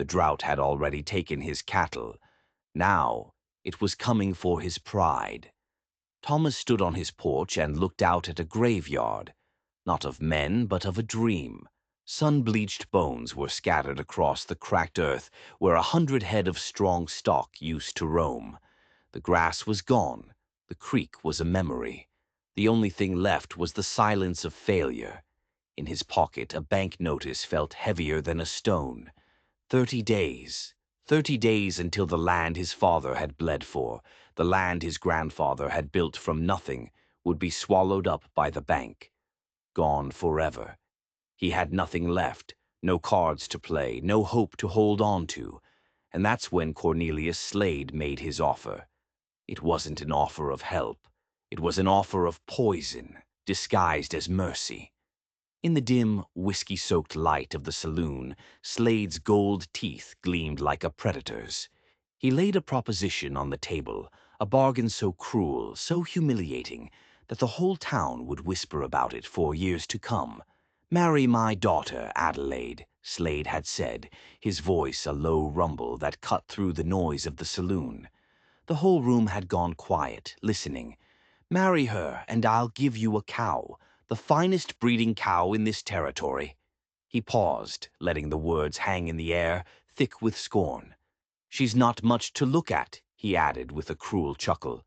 The drought had already taken his cattle. Now it was coming for his pride. Thomas stood on his porch and looked out at a graveyard, not of men, but of a dream. Sun-bleached bones were scattered across the cracked earth where 100 head of strong stock used to roam. The grass was gone. The creek was a memory. The only thing left was the silence of failure. In his pocket, a bank notice felt heavier than a stone. 30 days. 30 days until the land his father had bled for, the land his grandfather had built from nothing, would be swallowed up by the bank. Gone forever. He had nothing left, no cards to play, no hope to hold on to. And that's when Cornelius Slade made his offer. It wasn't an offer of help. It was an offer of poison, disguised as mercy. In the dim, whiskey-soaked light of the saloon, Slade's gold teeth gleamed like a predator's. He laid a proposition on the table, a bargain so cruel, so humiliating, that the whole town would whisper about it for years to come. "Marry my daughter, Adelaide," Slade had said, his voice a low rumble that cut through the noise of the saloon. The whole room had gone quiet, listening. "Marry her, and I'll give you a cow, the finest breeding cow in this territory." He paused, letting the words hang in the air, thick with scorn. "She's not much to look at," he added with a cruel chuckle.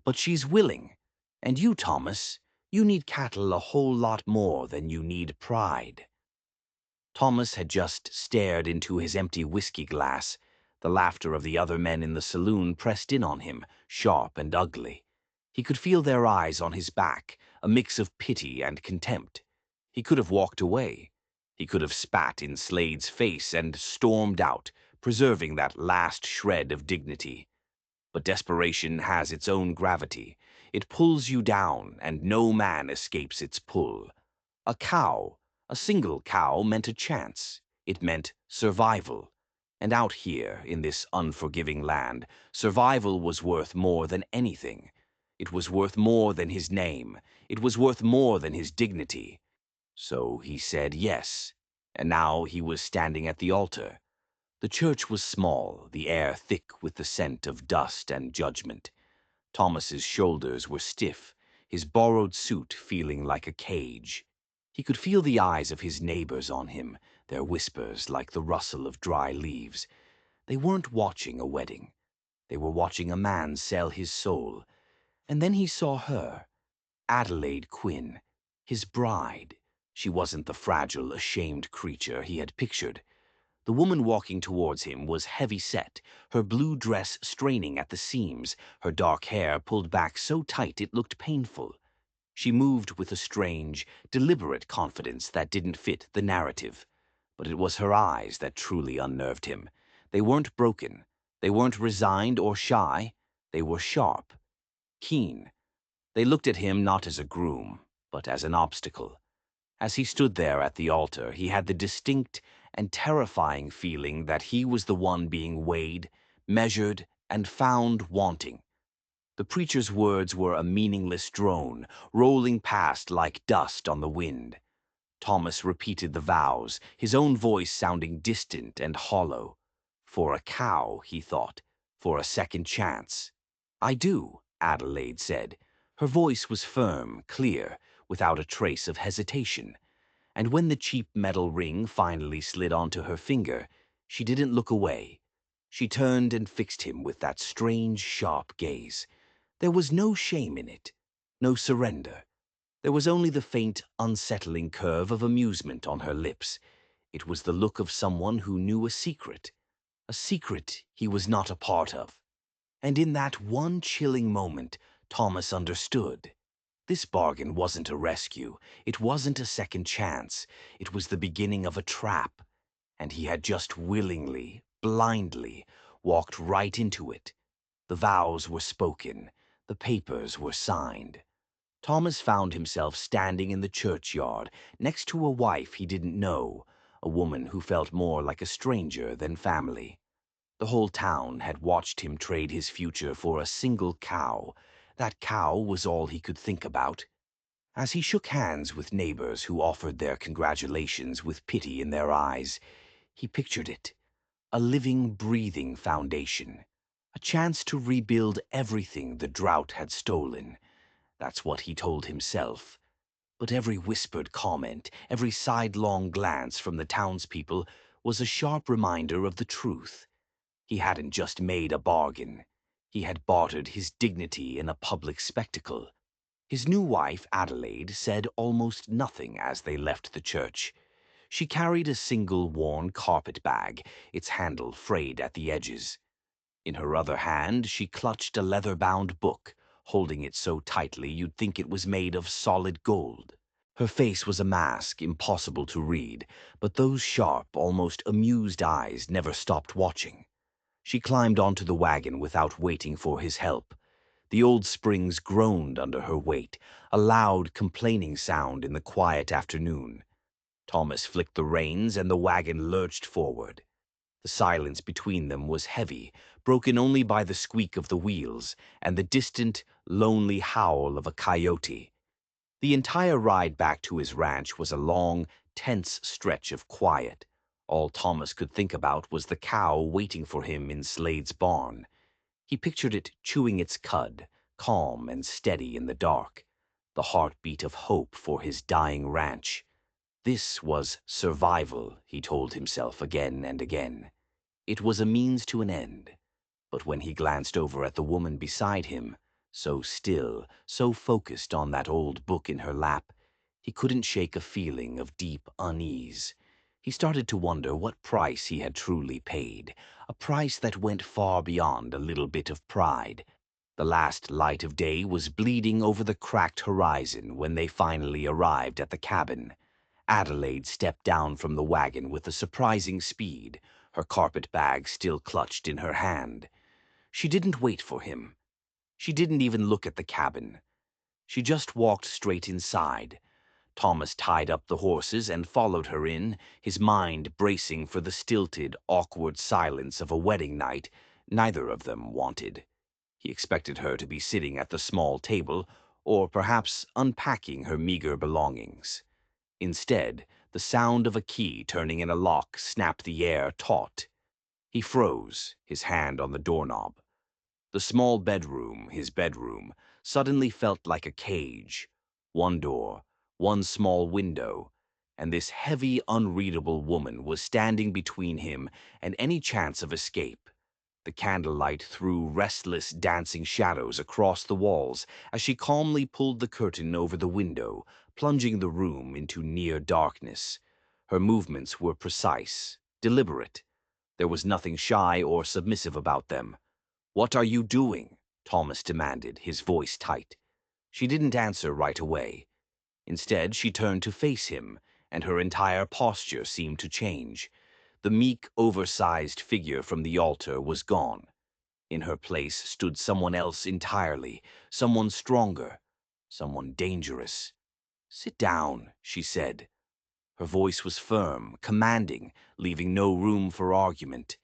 "But she's willing. And you, Thomas, you need cattle a whole lot more than you need pride." Thomas had just stared into his empty whiskey glass. The laughter of the other men in the saloon pressed in on him, sharp and ugly. He could feel their eyes on his back, a mix of pity and contempt. He could have walked away. He could have spat in Slade's face and stormed out, preserving that last shred of dignity. But desperation has its own gravity. It pulls you down, and no man escapes its pull. A cow, a single cow, meant a chance. It meant survival. And out here, in this unforgiving land, survival was worth more than anything. It was worth more than his name. It was worth more than his dignity. So he said yes, and now he was standing at the altar. The church was small, the air thick with the scent of dust and judgment. Thomas's shoulders were stiff, his borrowed suit feeling like a cage. He could feel the eyes of his neighbors on him, their whispers like the rustle of dry leaves. They weren't watching a wedding. They were watching a man sell his soul. And then he saw her, Adelaide Quinn, his bride. She wasn't the fragile, ashamed creature he had pictured. The woman walking towards him was heavy-set, her blue dress straining at the seams, her dark hair pulled back so tight it looked painful. She moved with a strange, deliberate confidence that didn't fit the narrative. But it was her eyes that truly unnerved him. They weren't broken. They weren't resigned or shy. They were sharp, keen. They looked at him not as a groom, but as an obstacle. As he stood there at the altar, he had the distinct and terrifying feeling that he was the one being weighed, measured, and found wanting. The preacher's words were a meaningless drone, rolling past like dust on the wind. Thomas repeated the vows, his own voice sounding distant and hollow. For a cow, he thought, for a second chance. "I do," Adelaide said. Her voice was firm, clear, without a trace of hesitation. And when the cheap metal ring finally slid onto her finger, she didn't look away. She turned and fixed him with that strange, sharp gaze. There was no shame in it, no surrender. There was only the faint, unsettling curve of amusement on her lips. It was the look of someone who knew a secret he was not a part of. And in that one chilling moment, Thomas understood. This bargain wasn't a rescue. It wasn't a second chance. It was the beginning of a trap. And he had just willingly, blindly, walked right into it. The vows were spoken. The papers were signed. Thomas found himself standing in the churchyard, next to a wife he didn't know, a woman who felt more like a stranger than family. The whole town had watched him trade his future for a single cow. That cow was all he could think about. As he shook hands with neighbors who offered their congratulations with pity in their eyes, he pictured it. A living, breathing foundation. A chance to rebuild everything the drought had stolen. That's what he told himself. But every whispered comment, every sidelong glance from the townspeople was a sharp reminder of the truth. He hadn't just made a bargain. He had bartered his dignity in a public spectacle. His new wife, Adelaide, said almost nothing as they left the church. She carried a single worn carpet bag, its handle frayed at the edges. In her other hand, she clutched a leather-bound book, holding it so tightly you'd think it was made of solid gold. Her face was a mask, impossible to read, but those sharp, almost amused eyes never stopped watching. She climbed onto the wagon without waiting for his help. The old springs groaned under her weight, a loud, complaining sound in the quiet afternoon. Thomas flicked the reins and the wagon lurched forward. The silence between them was heavy, broken only by the squeak of the wheels and the distant, lonely howl of a coyote. The entire ride back to his ranch was a long, tense stretch of quiet. All Thomas could think about was the cow waiting for him in Slade's barn. He pictured it chewing its cud, calm and steady in the dark, the heartbeat of hope for his dying ranch. This was survival, he told himself again and again. It was a means to an end. But when he glanced over at the woman beside him, so still, so focused on that old book in her lap, he couldn't shake a feeling of deep unease. He started to wonder what price he had truly paid, a price that went far beyond a little bit of pride. The last light of day was bleeding over the cracked horizon when they finally arrived at the cabin. Adelaide stepped down from the wagon with a surprising speed, her carpet bag still clutched in her hand. She didn't wait for him. She didn't even look at the cabin. She just walked straight inside. Thomas tied up the horses and followed her in, his mind bracing for the stilted, awkward silence of a wedding night neither of them wanted. He expected her to be sitting at the small table, or perhaps unpacking her meager belongings. Instead, the sound of a key turning in a lock snapped the air taut. He froze, his hand on the doorknob. The small bedroom, his bedroom, suddenly felt like a cage. One door, one small window, and this heavy, unreadable woman was standing between him and any chance of escape. The candlelight threw restless, dancing shadows across the walls as she calmly pulled the curtain over the window, plunging the room into near darkness. Her movements were precise, deliberate. There was nothing shy or submissive about them. "What are you doing?" Thomas demanded, his voice tight. She didn't answer right away. Instead, she turned to face him, and her entire posture seemed to change. The meek, oversized figure from the altar was gone. In her place stood someone else entirely, someone stronger, someone dangerous. "Sit down," she said. Her voice was firm, commanding, leaving no room for argument.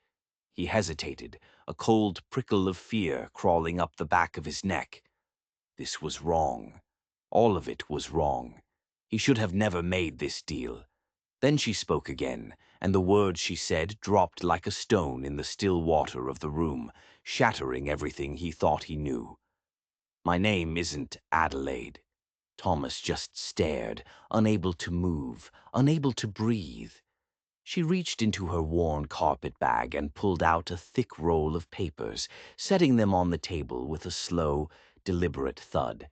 He hesitated, a cold prickle of fear crawling up the back of his neck. This was wrong. All of it was wrong. He should have never made this deal. Then she spoke again, and the words she said dropped like a stone in the still water of the room, shattering everything he thought he knew. "My name isn't Adelaide." Thomas just stared, unable to move, unable to breathe. She reached into her worn carpet bag and pulled out a thick roll of papers, setting them on the table with a slow, deliberate thud.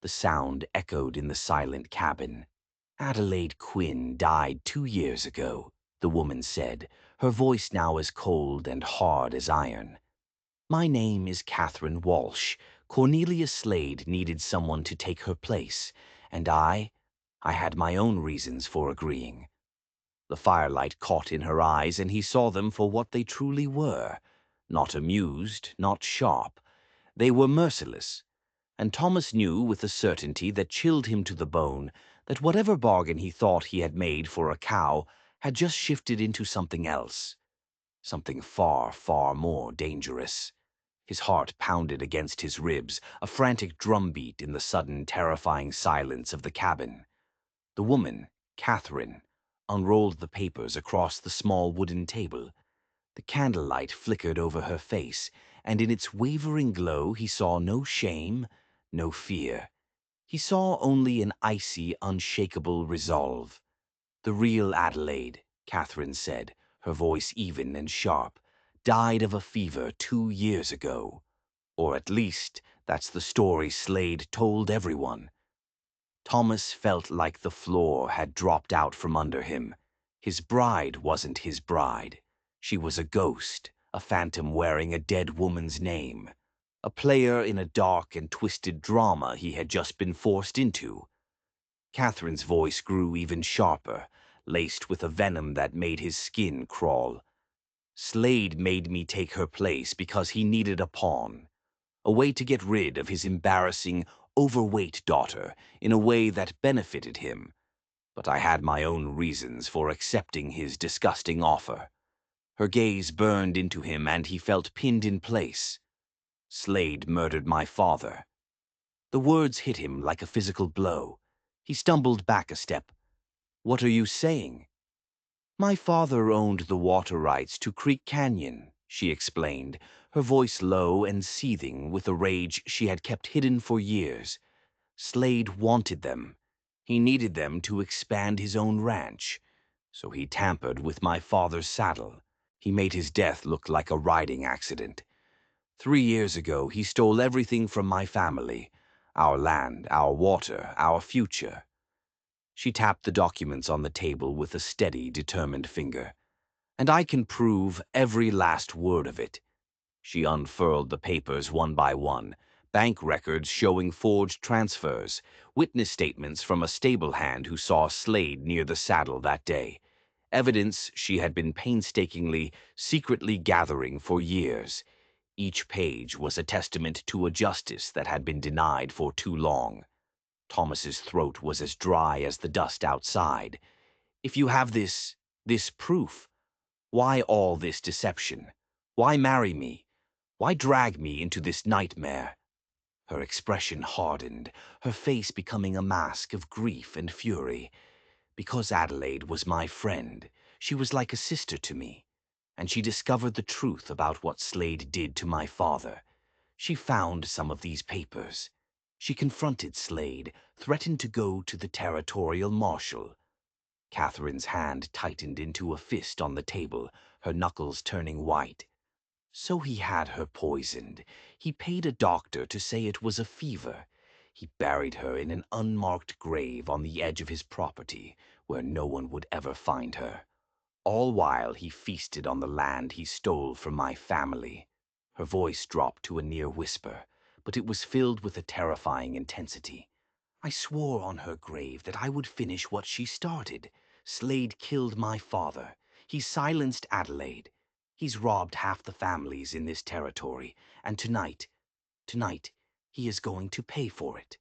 The sound echoed in the silent cabin. "Adelaide Quinn died 2 years ago," the woman said, her voice now as cold and hard as iron. "My name is Catherine Walsh. Cornelia Slade needed someone to take her place, and I had my own reasons for agreeing." The firelight caught in her eyes, and he saw them for what they truly were. Not amused, not sharp. They were merciless. And Thomas knew with a certainty that chilled him to the bone that whatever bargain he thought he had made for a cow had just shifted into something else. Something far, far more dangerous. His heart pounded against his ribs, a frantic drumbeat in the sudden, terrifying silence of the cabin. The woman, Catherine, unrolled the papers across the small wooden table. The candlelight flickered over her face, and in its wavering glow he saw no shame, no fear. He saw only an icy, unshakable resolve. "The real Adelaide," Catherine said, her voice even and sharp, "died of a fever 2 years ago. Or at least, that's the story Slade told everyone." Thomas felt like the floor had dropped out from under him. His bride wasn't his bride. She was a ghost, a phantom wearing a dead woman's name. A player in a dark and twisted drama he had just been forced into. Catherine's voice grew even sharper, laced with a venom that made his skin crawl. "Slade made me take her place because he needed a pawn. A way to get rid of his embarrassing, overweight daughter in a way that benefited him. But I had my own reasons for accepting his disgusting offer." Her gaze burned into him and he felt pinned in place. "Slade murdered my father." The words hit him like a physical blow. He stumbled back a step. "What are you saying?" "My father owned the water rights to Creek Canyon," she explained, her voice low and seething with a rage she had kept hidden for years. "Slade wanted them. He needed them to expand his own ranch. So he tampered with my father's saddle. He made his death look like a riding accident. 3 years ago, he stole everything from my family. Our land, our water, our future." She tapped the documents on the table with a steady, determined finger. "And I can prove every last word of it." She unfurled the papers one by one, bank records showing forged transfers, witness statements from a stable hand who saw Slade near the saddle that day, evidence she had been painstakingly, secretly gathering for years. Each page was a testament to a justice that had been denied for too long. Thomas's throat was as dry as the dust outside. "If you have this proof, why all this deception? Why marry me? Why drag me into this nightmare?" Her expression hardened, her face becoming a mask of grief and fury. "Because Adelaide was my friend. She was like a sister to me. And she discovered the truth about what Slade did to my father. She found some of these papers. She confronted Slade, threatened to go to the territorial marshal." Catherine's hand tightened into a fist on the table, her knuckles turning white. "So he had her poisoned. He paid a doctor to say it was a fever. He buried her in an unmarked grave on the edge of his property, where no one would ever find her. All while he feasted on the land he stole from my family." Her voice dropped to a near whisper, but it was filled with a terrifying intensity. "I swore on her grave that I would finish what she started. Slade killed my father. He silenced Adelaide. He's robbed half the families in this territory, and tonight, he is going to pay for it."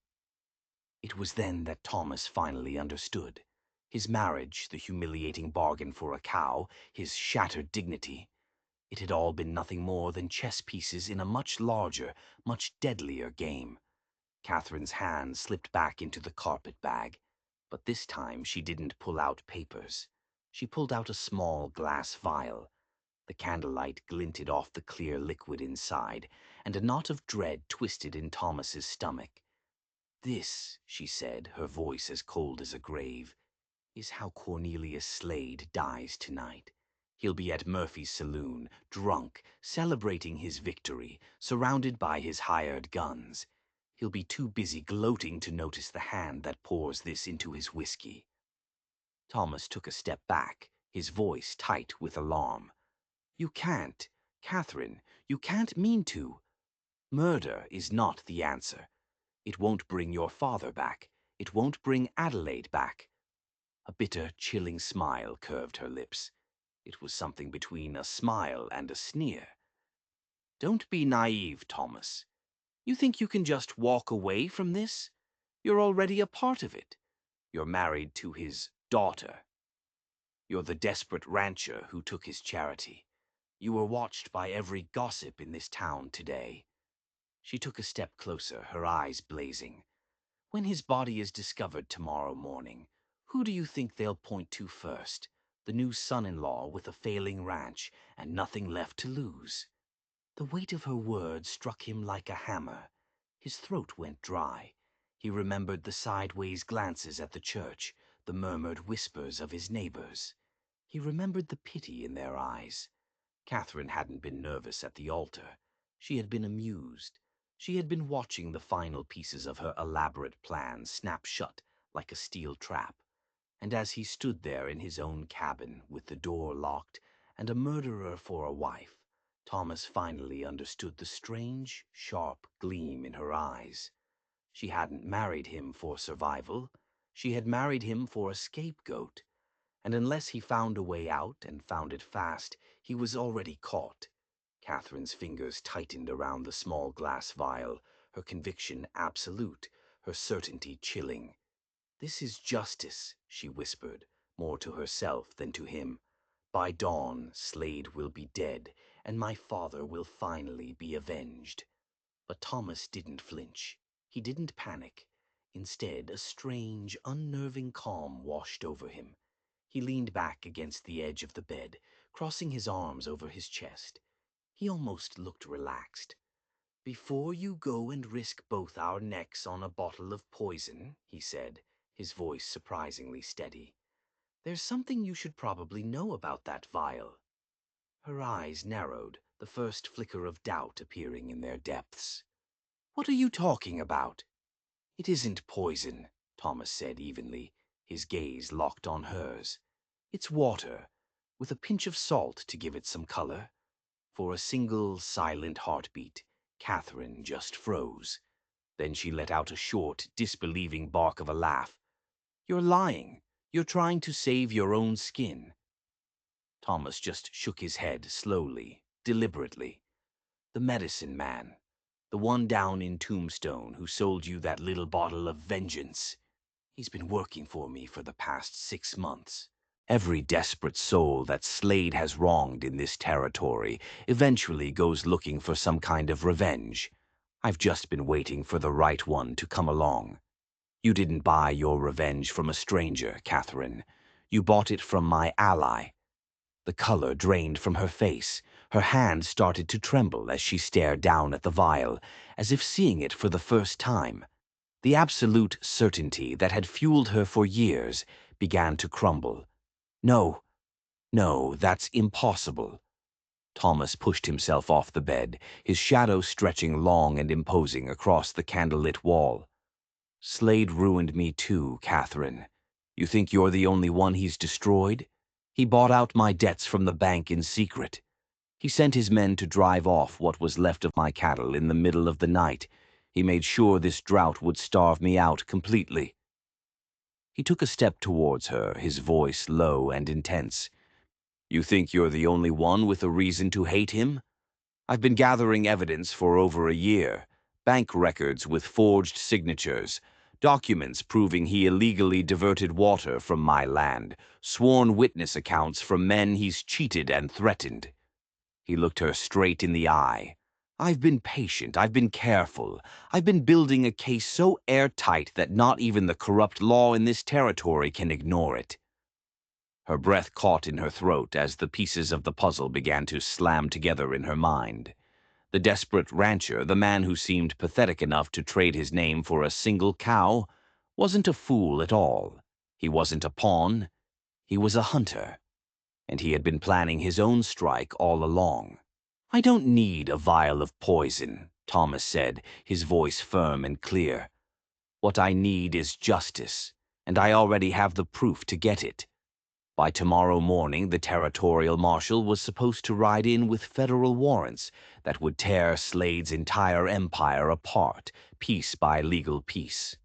It was then that Thomas finally understood. His marriage, the humiliating bargain for a cow, his shattered dignity. It had all been nothing more than chess pieces in a much larger, much deadlier game. Catherine's hand slipped back into the carpet bag, but this time she didn't pull out papers. She pulled out a small glass vial. The candlelight glinted off the clear liquid inside, and a knot of dread twisted in Thomas's stomach. "This," she said, her voice as cold as a grave, "is how Cornelius Slade dies tonight. He'll be at Murphy's saloon, drunk, celebrating his victory, surrounded by his hired guns. He'll be too busy gloating to notice the hand that pours this into his whiskey." Thomas took a step back, his voice tight with alarm. "You can't, Catherine, you can't mean to. Murder is not the answer. It won't bring your father back. It won't bring Adelaide back." A bitter, chilling smile curved her lips. It was something between a smile and a sneer. "Don't be naive, Thomas. You think you can just walk away from this? You're already a part of it. You're married to his daughter. You're the desperate rancher who took his charity. You were watched by every gossip in this town today." She took a step closer, her eyes blazing. "When his body is discovered tomorrow morning, who do you think they'll point to first? the new son-in-law with a failing ranch and nothing left to lose. The weight of her words struck him like a hammer. His throat went dry. He remembered the sideways glances at the church, the murmured whispers of his neighbors. He remembered the pity in their eyes. Catherine hadn't been nervous at the altar. She had been amused. She had been watching the final pieces of her elaborate plan snap shut like a steel trap. And as he stood there in his own cabin, with the door locked, and a murderer for a wife, Thomas finally understood the strange, sharp gleam in her eyes. She hadn't married him for survival. She had married him for a scapegoat. And unless he found a way out, and found it fast, he was already caught. Catherine's fingers tightened around the small glass vial, her conviction absolute, her certainty chilling. "This is justice," she whispered, more to herself than to him. "By dawn, Slade will be dead, and my father will finally be avenged." But Thomas didn't flinch. He didn't panic. Instead, a strange, unnerving calm washed over him. He leaned back against the edge of the bed, crossing his arms over his chest. He almost looked relaxed. "Before you go and risk both our necks on a bottle of poison," he said, his voice surprisingly steady, "there's something you should probably know about that vial." Her eyes narrowed, the first flicker of doubt appearing in their depths. "What are you talking about?" "It isn't poison," Thomas said evenly, his gaze locked on hers. "It's water, with a pinch of salt to give it some color." For a single, silent heartbeat, Catherine just froze. Then she let out a short, disbelieving bark of a laugh. "You're lying. You're trying to save your own skin." Thomas just shook his head slowly, deliberately. "The medicine man. The one down in Tombstone who sold you that little bottle of vengeance. He's been working for me for the past 6 months. Every desperate soul that Slade has wronged in this territory eventually goes looking for some kind of revenge. I've just been waiting for the right one to come along. You didn't buy your revenge from a stranger, Catherine. You bought it from my ally." The color drained from her face. Her hand started to tremble as she stared down at the vial, as if seeing it for the first time. The absolute certainty that had fueled her for years began to crumble. "No, no, that's impossible." Thomas pushed himself off the bed, his shadow stretching long and imposing across the candlelit wall. "Slade ruined me too, Catherine. You think you're the only one he's destroyed? He bought out my debts from the bank in secret. He sent his men to drive off what was left of my cattle in the middle of the night. He made sure this drought would starve me out completely." He took a step towards her, his voice low and intense. "You think you're the only one with a reason to hate him? I've been gathering evidence for over a year. Bank records with forged signatures, documents proving he illegally diverted water from my land, sworn witness accounts from men he's cheated and threatened." He looked her straight in the eye. "I've been patient, I've been careful. I've been building a case so airtight that not even the corrupt law in this territory can ignore it." Her breath caught in her throat as the pieces of the puzzle began to slam together in her mind. The desperate rancher, the man who seemed pathetic enough to trade his name for a single cow, wasn't a fool at all. He wasn't a pawn. He was a hunter. And he had been planning his own strike all along. "I don't need a vial of poison," Thomas said, his voice firm and clear. "What I need is justice, and I already have the proof to get it." By tomorrow morning, the territorial marshal was supposed to ride in with federal warrants that would tear Slade's entire empire apart, piece by legal piece.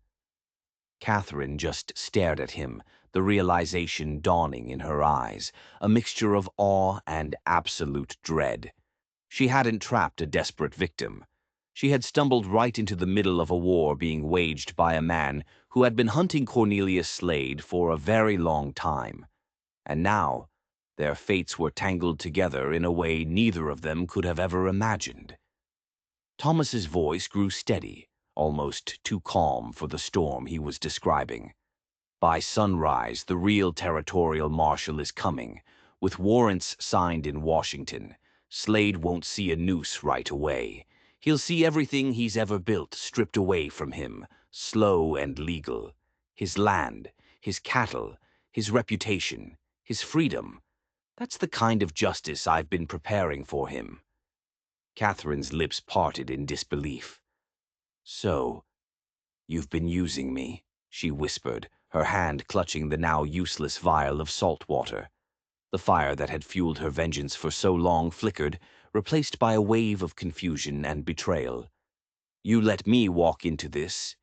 Catherine just stared at him, the realization dawning in her eyes, a mixture of awe and absolute dread. She hadn't trapped a desperate victim. She had stumbled right into the middle of a war being waged by a man who had been hunting Cornelius Slade for a very long time. And now, their fates were tangled together in a way neither of them could have ever imagined. Thomas's voice grew steady, almost too calm for the storm he was describing. By sunrise, the real territorial marshal is coming, with warrants signed in Washington. Slade won't see a noose right away. He'll see everything he's ever built stripped away from him, slow and legal. His land, his cattle, his reputation, his freedom. That's the kind of justice I've been preparing for him. Catherine's lips parted in disbelief. So, you've been using me, she whispered, her hand clutching the now useless vial of salt water. The fire that had fueled her vengeance for so long flickered, replaced by a wave of confusion and betrayal. You let me walk into this.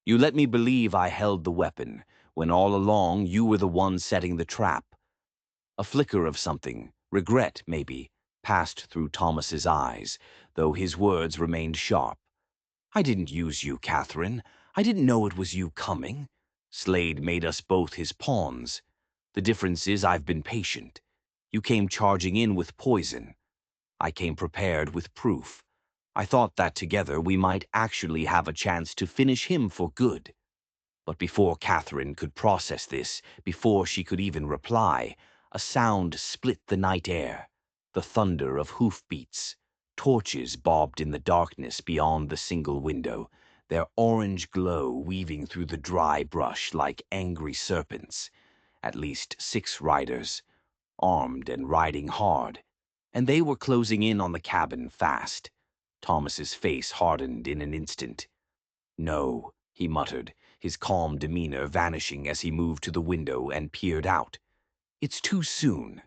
You let me believe I held the weapon, when all along you were the one setting the trap. A flicker of something, regret maybe, passed through Thomas's eyes, though his words remained sharp. I didn't use you, Catherine. I didn't know it was you coming. Slade made us both his pawns. The difference is I've been patient. You came charging in with poison. I came prepared with proof. I thought that together we might actually have a chance to finish him for good. But before Catherine could process this, before she could even reply, a sound split the night air, the thunder of hoofbeats. Torches bobbed in the darkness beyond the single window, their orange glow weaving through the dry brush like angry serpents. At least 6 riders, armed and riding hard, and they were closing in on the cabin fast. Thomas's face hardened in an instant. No, he muttered, his calm demeanor vanishing as he moved to the window and peered out. It's too soon.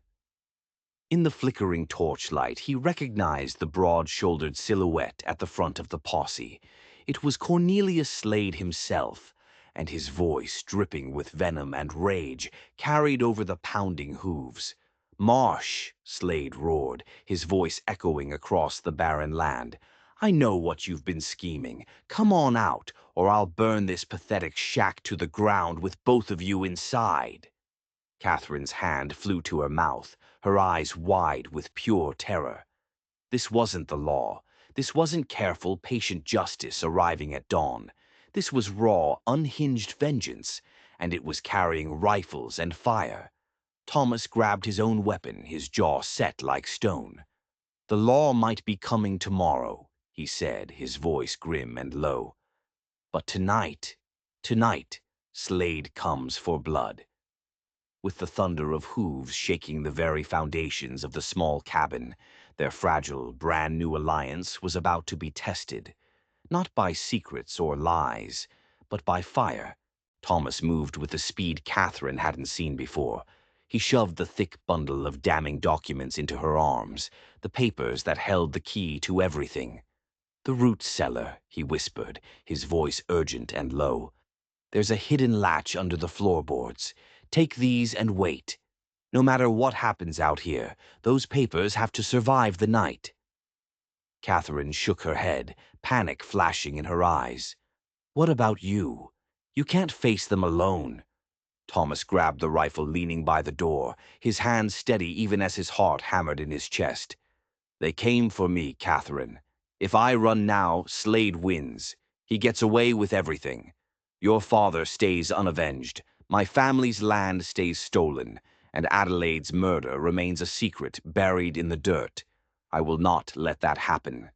In the flickering torchlight, he recognized the broad-shouldered silhouette at the front of the posse. It was Cornelius Slade himself, and his voice, dripping with venom and rage, carried over the pounding hooves. "Marsh!" Slade roared, his voice echoing across the barren land. "I know what you've been scheming. Come on out, or I'll burn this pathetic shack to the ground with both of you inside." Catherine's hand flew to her mouth, her eyes wide with pure terror. This wasn't the law. This wasn't careful, patient justice arriving at dawn. This was raw, unhinged vengeance, and it was carrying rifles and fire. Thomas grabbed his own weapon, his jaw set like stone. "The law might be coming tomorrow," he said, his voice grim and low. "But tonight, Slade comes for blood." With the thunder of hooves shaking the very foundations of the small cabin, their fragile, brand-new alliance was about to be tested. Not by secrets or lies, but by fire. Thomas moved with the speed Catherine hadn't seen before. He shoved the thick bundle of damning documents into her arms, the papers that held the key to everything. "The root cellar," he whispered, his voice urgent and low. "There's a hidden latch under the floorboards. Take these and wait. No matter what happens out here, those papers have to survive the night." Catherine shook her head, panic flashing in her eyes. "What about you? You can't face them alone." Thomas grabbed the rifle leaning by the door, his hand steady even as his heart hammered in his chest. "They came for me, Catherine. If I run now, Slade wins. He gets away with everything. Your father stays unavenged. My family's land stays stolen, and Adelaide's murder remains a secret buried in the dirt. I will not let that happen."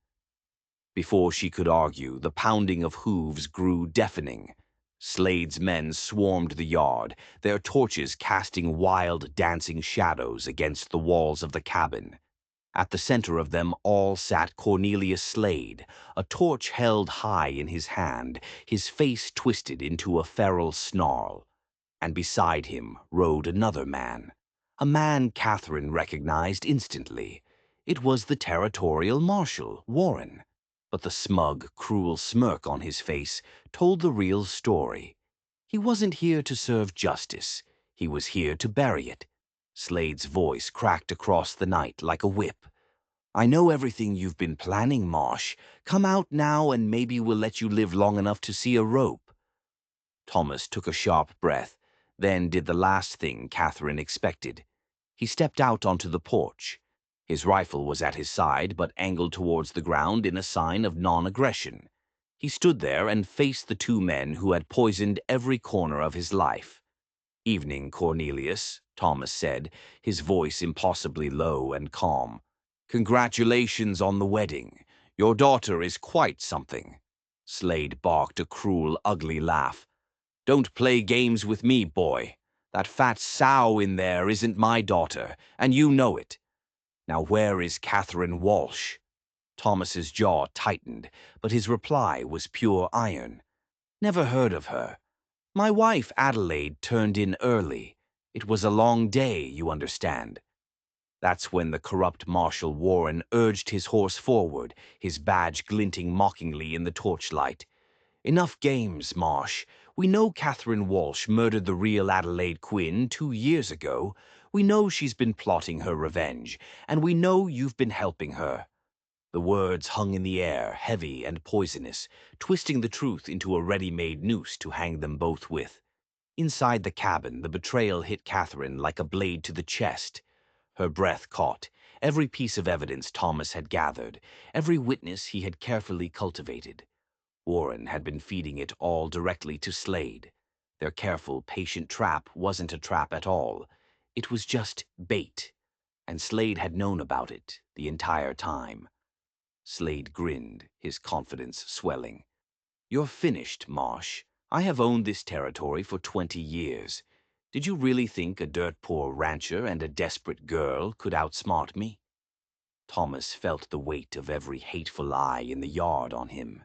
Before she could argue, the pounding of hooves grew deafening. Slade's men swarmed the yard, their torches casting wild, dancing shadows against the walls of the cabin. At the center of them all sat Cornelius Slade, a torch held high in his hand, his face twisted into a feral snarl. And beside him rode another man. A man Catherine recognized instantly. It was the territorial marshal, Warren. But the smug, cruel smirk on his face told the real story. He wasn't here to serve justice. He was here to bury it. Slade's voice cracked across the night like a whip. "I know everything you've been planning, Marsh. Come out now and maybe we'll let you live long enough to see a rope." Thomas took a sharp breath, then did the last thing Catherine expected. He stepped out onto the porch. His rifle was at his side but angled towards the ground in a sign of non-aggression. He stood there and faced the 2 men who had poisoned every corner of his life. "Evening, Cornelius," Thomas said, his voice impossibly low and calm. "Congratulations on the wedding. Your daughter is quite something." Slade barked a cruel, ugly laugh. "Don't play games with me, boy. That fat sow in there isn't my daughter, and you know it. Now where is Catherine Walsh?" Thomas's jaw tightened, but his reply was pure iron. "Never heard of her. My wife Adelaide turned in early. It was a long day, you understand." That's when the corrupt Marshal Warren urged his horse forward, his badge glinting mockingly in the torchlight. "Enough games, Marsh. We know Catherine Walsh murdered the real Adelaide Quinn 2 years ago. We know she's been plotting her revenge, and we know you've been helping her." The words hung in the air, heavy and poisonous, twisting the truth into a ready-made noose to hang them both with. Inside the cabin, the betrayal hit Catherine like a blade to the chest. Her breath caught. Every piece of evidence Thomas had gathered, every witness he had carefully cultivated. Warren had been feeding it all directly to Slade. Their careful, patient trap wasn't a trap at all. It was just bait. And Slade had known about it the entire time. Slade grinned, his confidence swelling. "You're finished, Marsh. I have owned this territory for 20 years. Did you really think a dirt-poor rancher and a desperate girl could outsmart me?" Thomas felt the weight of every hateful eye in the yard on him.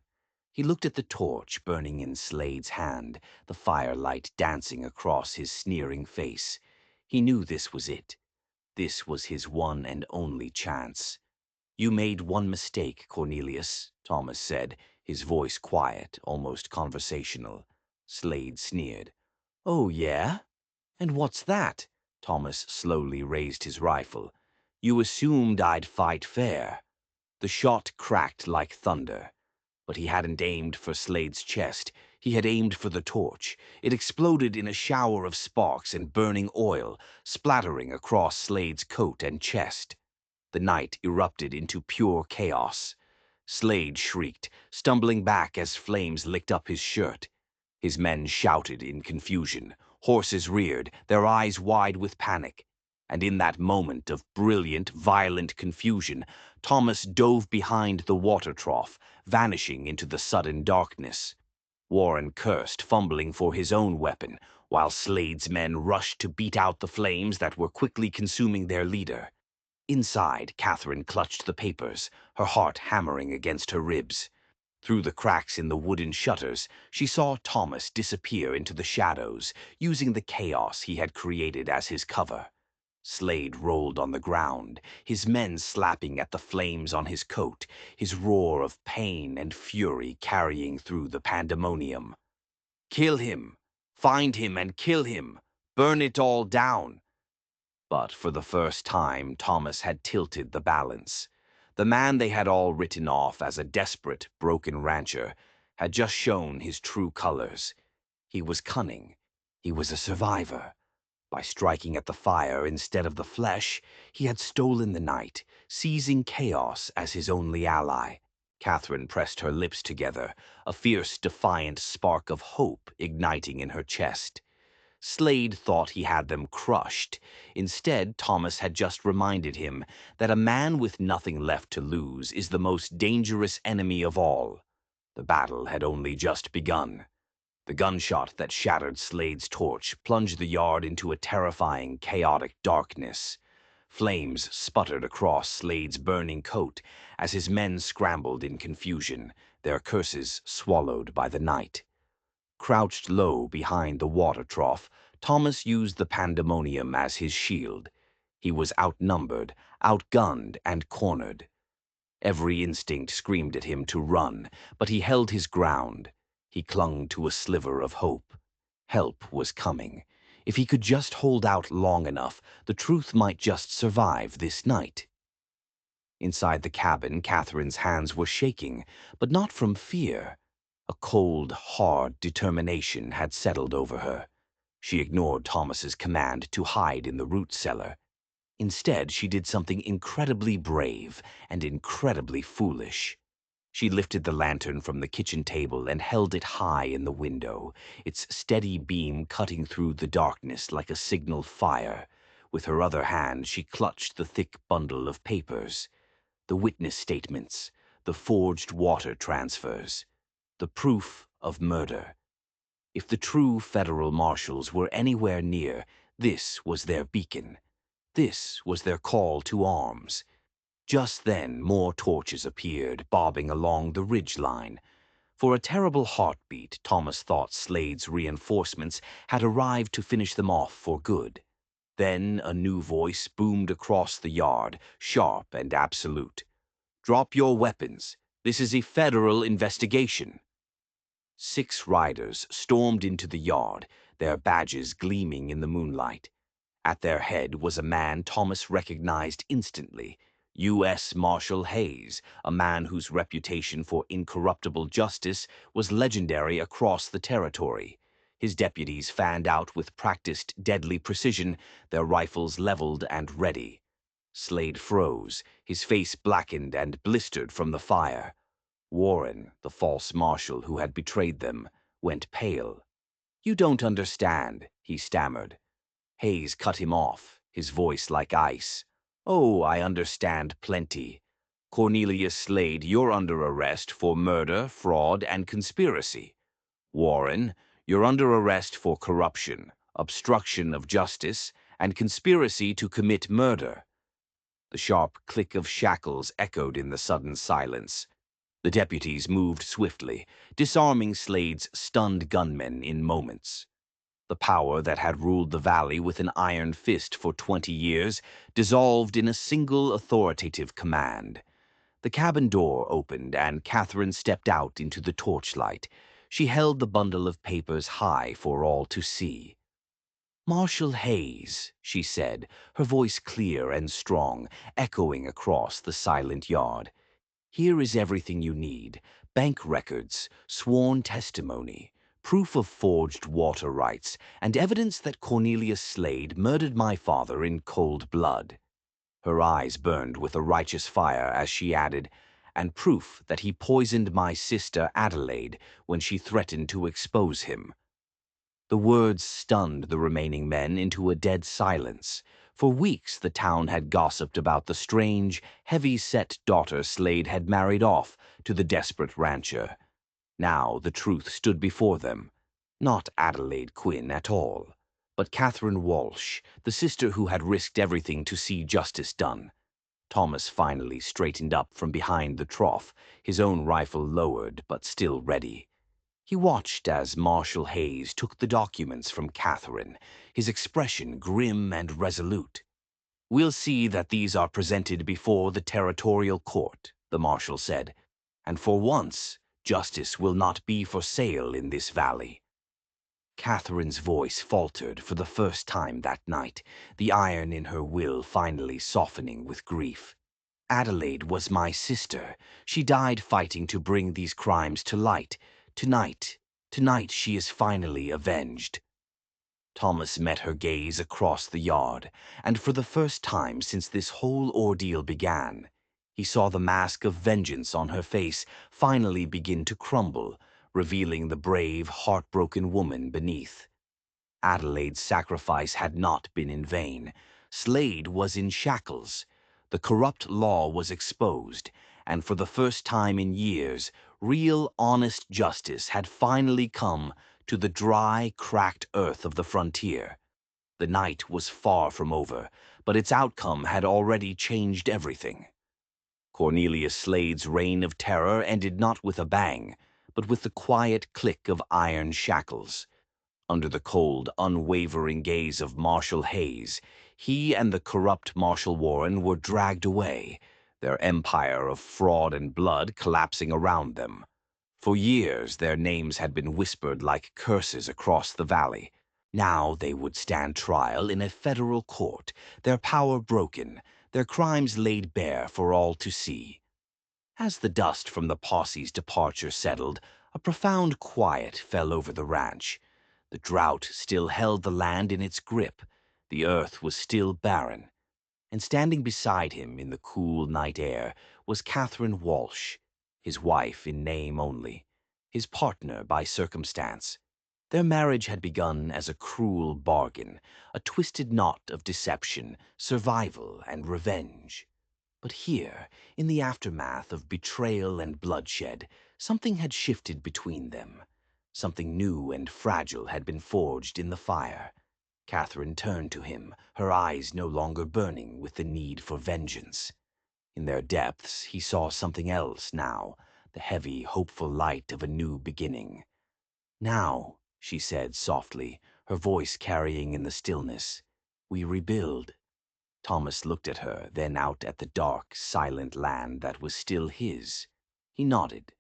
He looked at the torch burning in Slade's hand, the firelight dancing across his sneering face. He knew this was it. This was his one and only chance. "You made one mistake, Cornelius," Thomas said, his voice quiet, almost conversational. Slade sneered. "Oh, yeah? And what's that?" Thomas slowly raised his rifle. "You assumed I'd fight fair." The shot cracked like thunder. But he hadn't aimed for Slade's chest. He had aimed for the torch. It exploded in a shower of sparks and burning oil, splattering across Slade's coat and chest. The night erupted into pure chaos. Slade shrieked, stumbling back as flames licked up his shirt. His men shouted in confusion. Horses reared, their eyes wide with panic. And in that moment of brilliant, violent confusion, Thomas dove behind the water trough, vanishing into the sudden darkness. Warren cursed, fumbling for his own weapon, while Slade's men rushed to beat out the flames that were quickly consuming their leader. Inside, Catherine clutched the papers, her heart hammering against her ribs. Through the cracks in the wooden shutters, she saw Thomas disappear into the shadows, using the chaos he had created as his cover. Slade rolled on the ground, his men slapping at the flames on his coat, his roar of pain and fury carrying through the pandemonium. "Kill him! Find him and kill him! Burn it all down!" But for the first time, Thomas had tilted the balance. The man they had all written off as a desperate, broken rancher had just shown his true colors. He was cunning. He was a survivor. By striking at the fire instead of the flesh, he had stolen the night, seizing chaos as his only ally. Catherine pressed her lips together, a fierce, defiant spark of hope igniting in her chest. Slade thought he had them crushed. Instead, Thomas had just reminded him that a man with nothing left to lose is the most dangerous enemy of all. The battle had only just begun. The gunshot that shattered Slade's torch plunged the yard into a terrifying, chaotic darkness. Flames sputtered across Slade's burning coat as his men scrambled in confusion, their curses swallowed by the night. Crouched low behind the water trough, Thomas used the pandemonium as his shield. He was outnumbered, outgunned, and cornered. Every instinct screamed at him to run, but he held his ground. He clung to a sliver of hope. Help was coming. If he could just hold out long enough, the truth might just survive this night. Inside the cabin, Catherine's hands were shaking, but not from fear. A cold, hard determination had settled over her. She ignored Thomas's command to hide in the root cellar. Instead, she did something incredibly brave and incredibly foolish. She lifted the lantern from the kitchen table and held it high in the window, its steady beam cutting through the darkness like a signal fire. With her other hand, she clutched the thick bundle of papers. The witness statements, the forged water transfers, the proof of murder. If the true federal marshals were anywhere near, this was their beacon. This was their call to arms. Just then, more torches appeared, bobbing along the ridge line. For a terrible heartbeat, Thomas thought Slade's reinforcements had arrived to finish them off for good. Then a new voice boomed across the yard, sharp and absolute. "Drop your weapons. This is a federal investigation." 6 riders stormed into the yard, their badges gleaming in the moonlight. At their head was a man Thomas recognized instantly, U.S. Marshal Hayes, a man whose reputation for incorruptible justice was legendary across the territory. His deputies fanned out with practiced deadly precision, their rifles leveled and ready. Slade froze, his face blackened and blistered from the fire. Warren, the false marshal who had betrayed them, went pale. "You don't understand," he stammered. Hayes cut him off, his voice like ice. "Oh, I understand plenty. Cornelius Slade, you're under arrest for murder, fraud, and conspiracy. Warren, you're under arrest for corruption, obstruction of justice, and conspiracy to commit murder." The sharp click of shackles echoed in the sudden silence. The deputies moved swiftly, disarming Slade's stunned gunmen in moments. The power that had ruled the valley with an iron fist for 20 years dissolved in a single authoritative command. The cabin door opened and Catherine stepped out into the torchlight. She held the bundle of papers high for all to see. "Marshal Hayes," she said, her voice clear and strong, echoing across the silent yard. "Here is everything you need: bank records, sworn testimony, proof of forged water rights, and evidence that Cornelius Slade murdered my father in cold blood." Her eyes burned with a righteous fire as she added, "and proof that he poisoned my sister Adelaide when she threatened to expose him." The words stunned the remaining men into a dead silence. For weeks the town had gossiped about the strange, heavy-set daughter Slade had married off to the desperate rancher. Now the truth stood before them. Not Adelaide Quinn at all, but Catherine Walsh, the sister who had risked everything to see justice done. Thomas finally straightened up from behind the trough, his own rifle lowered but still ready. He watched as Marshal Hayes took the documents from Catherine, his expression grim and resolute. "We'll see that these are presented before the territorial court," the marshal said, "and for once, justice will not be for sale in this valley." Catherine's voice faltered for the first time that night, the iron in her will finally softening with grief. "Adelaide was my sister. She died fighting to bring these crimes to light. Tonight she is finally avenged." Thomas met her gaze across the yard, and for the first time since this whole ordeal began, he saw the mask of vengeance on her face finally begin to crumble, revealing the brave, heartbroken woman beneath. Adelaide's sacrifice had not been in vain. Slade was in shackles. The corrupt law was exposed, and for the first time in years, real, honest justice had finally come to the dry, cracked earth of the frontier. The night was far from over, but its outcome had already changed everything. Cornelius Slade's reign of terror ended not with a bang, but with the quiet click of iron shackles. Under the cold, unwavering gaze of Marshal Hayes, he and the corrupt Marshal Warren were dragged away, their empire of fraud and blood collapsing around them. For years, their names had been whispered like curses across the valley. Now they would stand trial in a federal court, their power broken, their crimes laid bare for all to see. As the dust from the posse's departure settled, a profound quiet fell over the ranch. The drought still held the land in its grip. The earth was still barren. And standing beside him in the cool night air was Catherine Walsh. his wife in name only, his partner by circumstance. Their marriage had begun as a cruel bargain, a twisted knot of deception, survival, and revenge. But here, in the aftermath of betrayal and bloodshed, something had shifted between them. Something new and fragile had been forged in the fire. Catherine turned to him, her eyes no longer burning with the need for vengeance. In their depths, he saw something else now, the heavy, hopeful light of a new beginning. "Now," she said softly, her voice carrying in the stillness, "we rebuild." Thomas looked at her, then out at the dark, silent land that was still his. He nodded.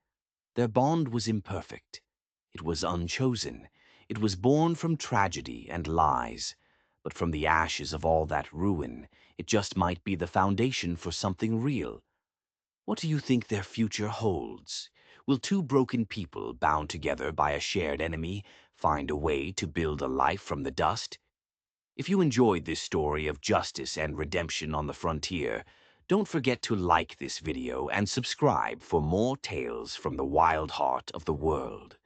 Their bond was imperfect. It was unchosen. It was born from tragedy and lies. But from the ashes of all that ruin, it just might be the foundation for something real. What do you think their future holds? Will two broken people, bound together by a shared enemy, find a way to build a life from the dust? If you enjoyed this story of justice and redemption on the frontier, don't forget to like this video and subscribe for more tales from the wild heart of the world.